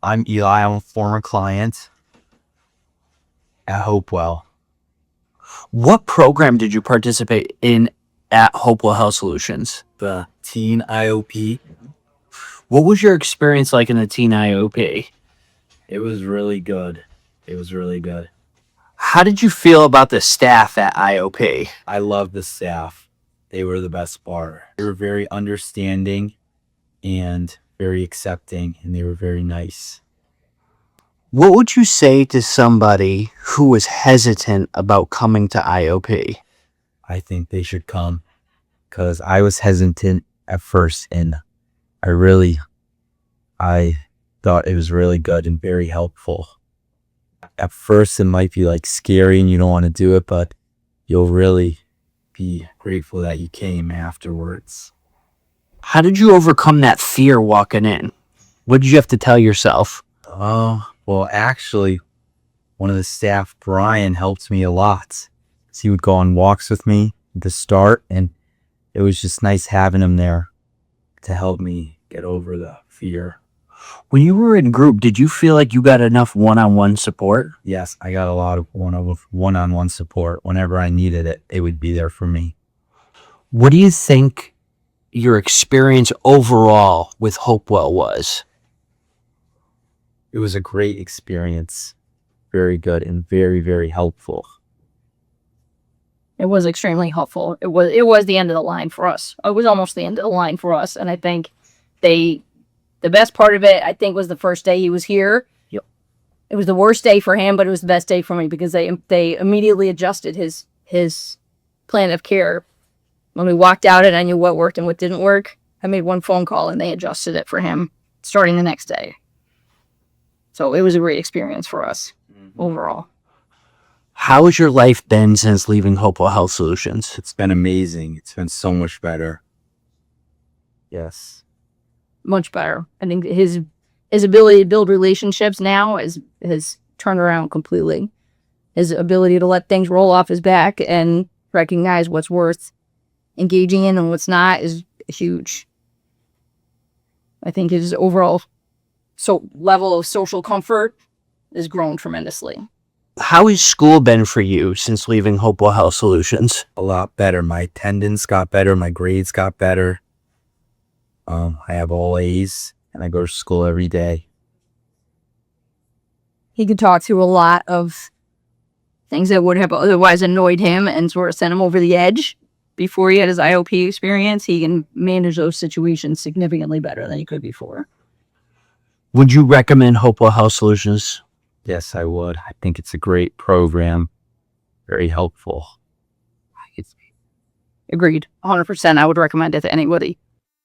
I'm Eli. I'm a former client at Hopewell. What program did you participate in at Hopewell Health Solutions? The Teen IOP. What was your experience like in the Teen IOP? It was really good. How did you feel about the staff at IOP? I love the staff. They were the best part. They were very understanding and very accepting, and they were very nice. What would you say to somebody who was hesitant about coming to IOP? I think they should come because I was hesitant at first, and I thought it was really good and very helpful. At first, it might be like scary and you don't want to do it, but you'll really be grateful that you came afterwards. How did you overcome that fear walking in? What did you have to tell yourself? Oh, well, actually, one of the staff, Brian, helped me a lot. He would go on walks with me at the start, and it was just nice having him there to help me get over the fear. When you were in group, did you feel like you got enough one-on-one support? Yes, I got a lot of one-on-one support. Whenever I needed it, it would be there for me. What do you think your experience overall with Hopewell was? It was a great experience. Very good and very, very helpful. It was extremely helpful. It was the end of the line for us. It was almost the end of the line for us. And I think the best part of it, I think, was the first day he was here. Yep. It was the worst day for him, but it was the best day for me because they immediately adjusted his plan of care. When we walked out and I knew what worked and what didn't work, I made one phone call and they adjusted it for him starting the next day. So it was a great experience for us overall. How has your life been since leaving Hopewell Health Solutions? It's been amazing. It's been so much better. Yes. Much better. I think his ability to build relationships now has turned around completely. His ability to let things roll off his back and recognize what's worth engaging in and what's not is huge. I think his overall level of social comfort has grown tremendously. How has school been for you since leaving Hopewell Health Solutions? A lot better. My attendance got better. My grades got better. I have all A's, and I go to school every day. He could talk through a lot of things that would have otherwise annoyed him and sort of sent him over the edge. Before he had his IOP experience, he can manage those situations significantly better than he could before. Would you recommend Hopewell Health Solutions? Yes, I would. I think it's a great program. Very helpful. Agreed. 100%. I would recommend it to anybody.